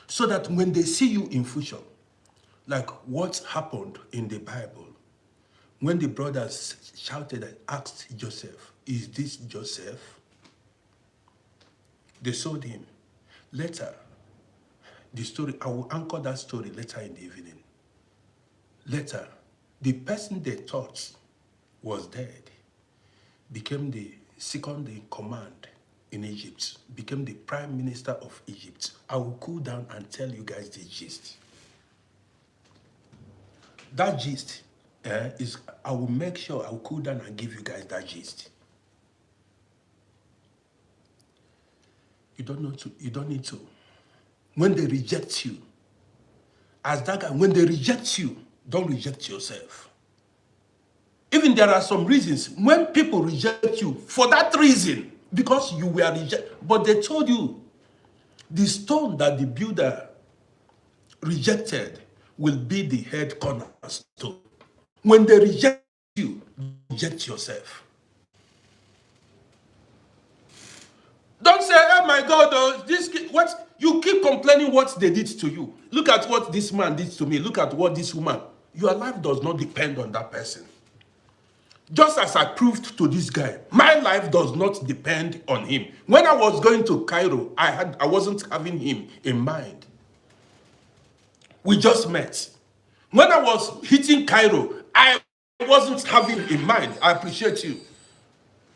So that when they see you in future, like what happened in the Bible, when the brothers shouted and asked Joseph, is this Joseph? They sold him. Later, the story, I will anchor that story later in the evening. Later, the person they thought was dead became the second in command in Egypt, became the prime minister of Egypt. I will cool down and tell you guys the gist. That gist is, I will make sure I will cool down and give you guys that gist. You don't need to. When they reject you, as that guy, when they reject you, don't reject yourself. Even there are some reasons when people reject you for that reason, because you were rejected, but they told you the stone that the builder rejected will be the head cornerstone. When they reject you, reject yourself. Don't say, oh my God, what you keep complaining what they did to you. Look at what this man did to me. Look at what this woman. Your life does not depend on that person. Just as I proved to this guy, my life does not depend on him. When I was going to Cairo, I wasn't having him in mind. We just met. When I was hitting Cairo, I wasn't having in mind. I appreciate you.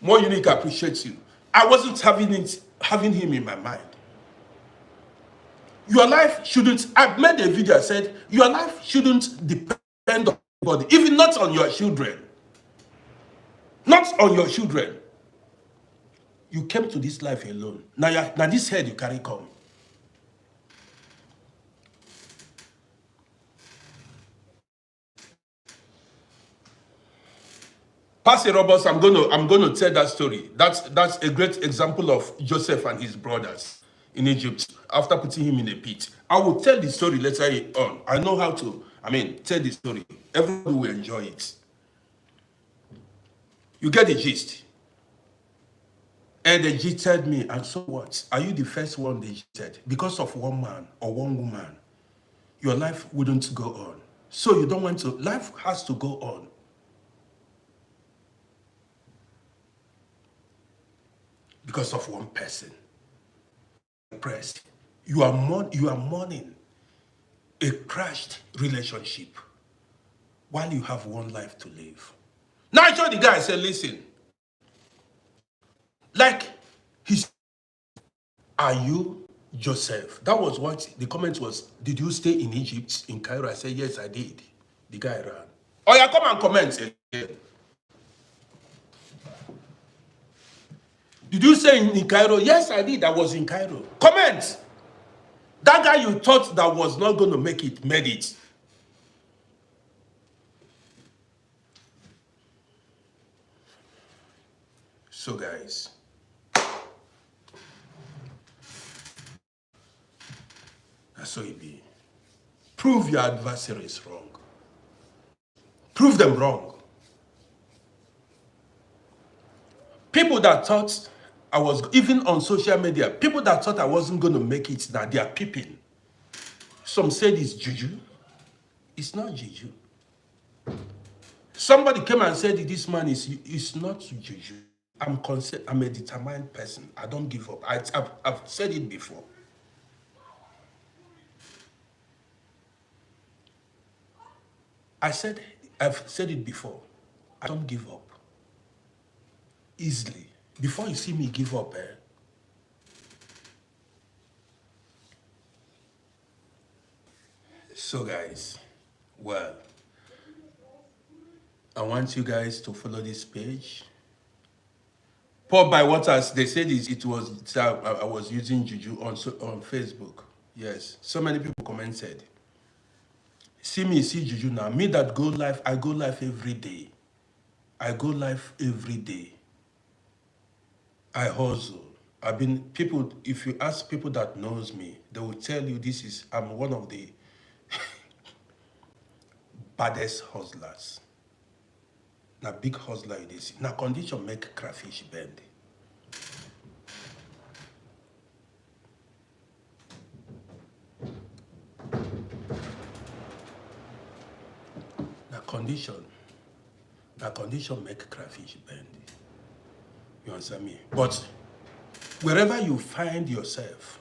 More unique, I appreciate you. I wasn't having it having him in my mind. Your life shouldn't, I made a video, I said, your life shouldn't depend on anybody, even not on your children. Not on your children. You came to this life alone. Now this head you carry come. Pastor Roberts, I'm gonna tell that story. That's a great example of Joseph and his brothers in Egypt after putting him in a pit. I will tell the story later on. I know how to, tell the story. Everybody will enjoy it. You get the gist. And they cheated me, and so what? Are you the first one they cheated? Because of one man or one woman, your life wouldn't go on. So you don't want to, life has to go on. Because of one person. Depressed. You are mourning a crashed relationship while you have one life to live. Now I told the guy, I said, listen, like, are you Joseph? That was what the comment was. Did you stay in Egypt, in Cairo? I said, yes, I did. The guy ran. Oh yeah, come and comment again. Did you say in Cairo? Yes, I did. I was in Cairo. Comment. That guy you thought that was not going to make it, made it. So guys, that's how it be. Prove your adversaries wrong. Prove them wrong. People that thought I was, even on social media, people that thought I wasn't going to make it, that they are peeping. Some said it's juju. It's not juju. Somebody came and said this man is not juju. I'm a determined person. I don't give up. I've said it before. I've said it before. I don't give up easily. Before you see me give up, So guys, well, I want you guys to follow this page. Paul by Waters, they said I was using juju on Facebook. Yes, so many people commented. See me, see juju now. Me that go live, I go live every day. I go live every day. I hustle. People, if you ask people that knows me, they will tell you I'm one of the baddest hustlers. Now big hustler it is. Now condition make crayfish bend. Now condition make crayfish bend. You understand me? But wherever you find yourself,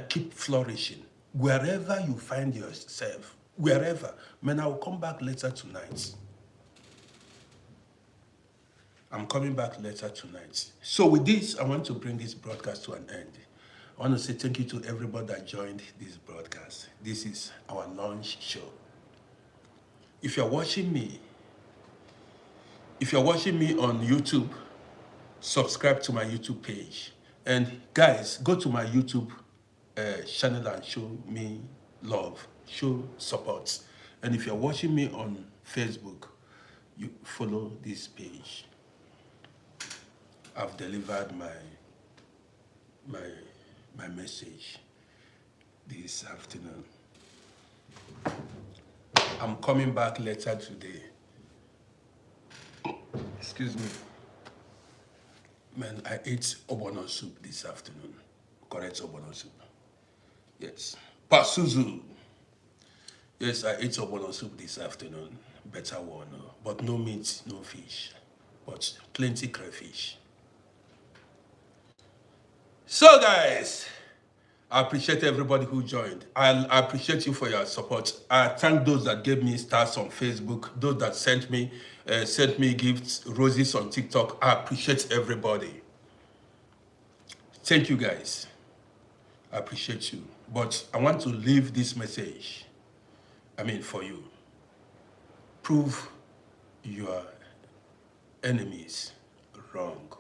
keep flourishing. Wherever you find yourself, wherever. Man, I will come back later tonight. I'm coming back later tonight. So with this, I want to bring this broadcast to an end. I want to say thank you to everybody that joined this broadcast. This is our launch show. If you're watching me on YouTube, subscribe to my YouTube page. And guys, go to my YouTube channel and show me love, show support. And if you're watching me on Facebook, you follow this page. I've delivered my message this afternoon. I'm coming back later today. Excuse me. Man, I ate ogbono soup this afternoon. Correct ogbono soup. Yes. Pasuzu. Yes, I ate ogbono soup this afternoon. Better one. But no meat, no fish. But plenty crayfish. So guys, I appreciate everybody who joined. I appreciate you for your support. I thank those that gave me stars on Facebook, those that sent me gifts, roses on TikTok. I appreciate everybody. Thank you guys. I appreciate you. But I want to leave this message, for you. Prove your enemies wrong.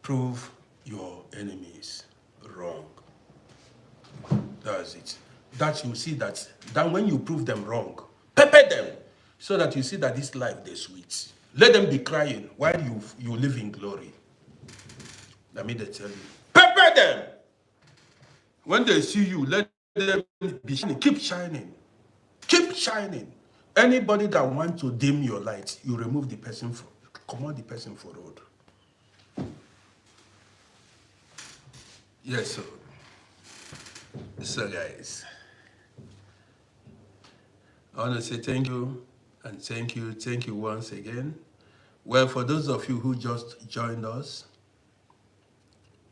Prove your enemies wrong. That's it. That you see that when you prove them wrong, pepper them so that you see that this life is sweet. Let them be crying while you live in glory. Let me tell you. Pepper them. When they see you, let them be shining. Keep shining. Keep shining. Anybody that wants to dim your light, you remove the person, command the person for road. Yes, sir. So guys, I want to say thank you and thank you once again. Well, for those of you who just joined us,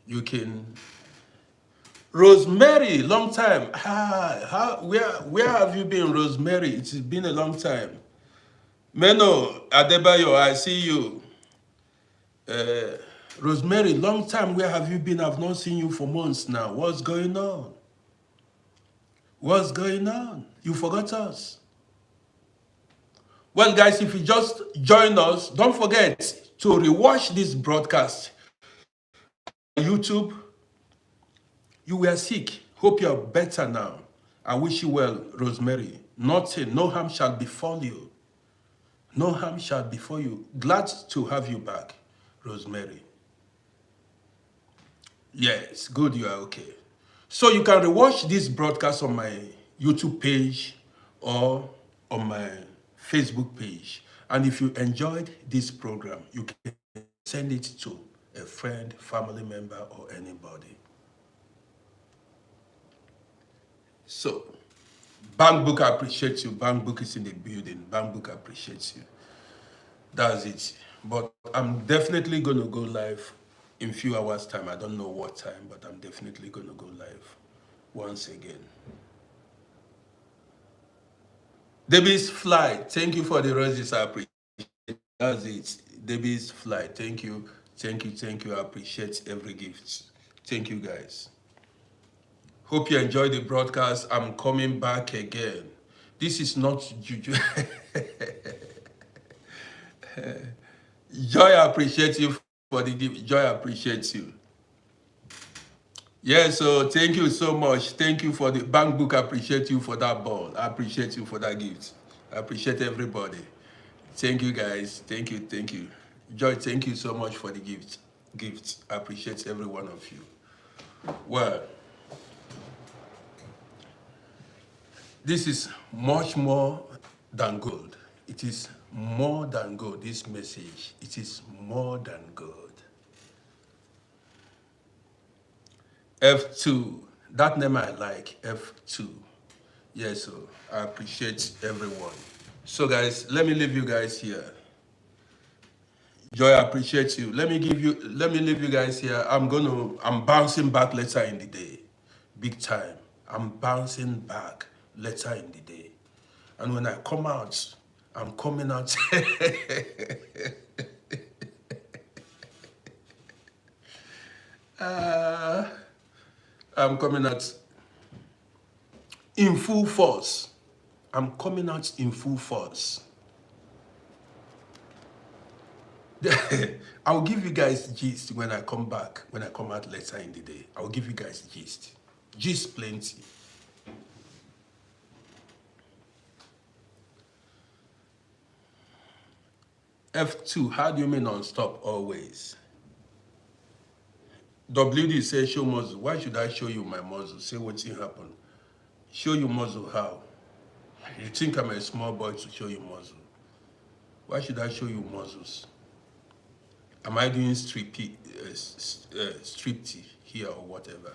you can... Rosemary, long time. Where have you been, Rosemary? It's been a long time. Meno Adebayo, I see you. Rosemary, long time. Where have you been? I've not seen you for months now. What's going on? What's going on? You forgot us. Well, guys, if you just joined us, don't forget to rewatch this broadcast. YouTube, you were sick. Hope you're better now. I wish you well, Rosemary. Nothing, no harm shall befall you. No harm shall befall you. Glad to have you back, Rosemary. Yes, good, you are okay. So you can rewatch this broadcast on my YouTube page or on my Facebook page. And if you enjoyed this program, you can send it to a friend, family member, or anybody. So, Bank Book appreciates you. Bank Book is in the building. Bank Book appreciates you. That's it. But I'm definitely going to go live in a few hours' time. I don't know what time, but I'm definitely going to go live once again. Debbie's Flight, thank you for the roses. I appreciate it. That's it. Debbie's Flight, thank you. Thank you. I appreciate every gift. Thank you, guys. Hope you enjoyed the broadcast. I'm coming back again. This is not juju. Joy, I appreciate you for the gift. Joy, I appreciate you. Yeah, so thank you so much. Thank you for the Bank Book. I appreciate you for that ball. I appreciate you for that gift. I appreciate everybody. Thank you, guys. Thank you. Joy, thank you so much for the gift. I appreciate every one of you. Well, this is much more than gold. It is more than gold, this message. It is more than gold. F2, that name I like, F2. Yes, so I appreciate everyone. So guys, let me leave you guys here. Joy, I appreciate you. Let me leave you guys here. I'm bouncing back later in the day. Big time. I'm bouncing back later in the day. And when I come out, I'm coming out. I'm coming out in full force. I'm coming out in full force. I'll give you guys gist when I come back, when I come out later in the day. I'll give you guys gist. Gist plenty. F2, how do you mean non-stop always? WD says show muzzle. Why should I show you my muzzle? Say what's happened. Show you muzzle how? You think I'm a small boy to show you muzzle? Why should I show you muzzles? Am I doing striptease here or whatever?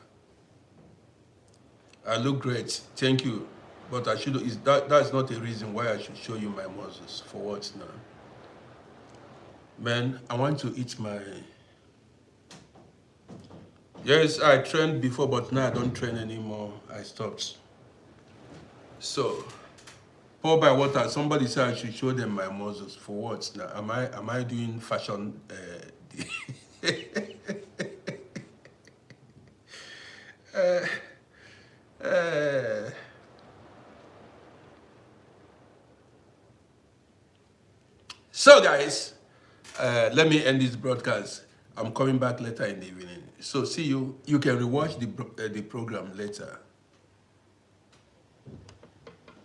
I look great, thank you. But I should. That's not a reason why I should show you my muzzles. For what now? Man, I want to eat my... Yes, I trained before, but now I don't train anymore. I stopped. So, pour by water. Somebody said I should show them my muscles. For what now? Am I doing fashion? Uh, so guys, let me end this broadcast. I'm coming back later in the evening. So see you. You can rewatch the program later.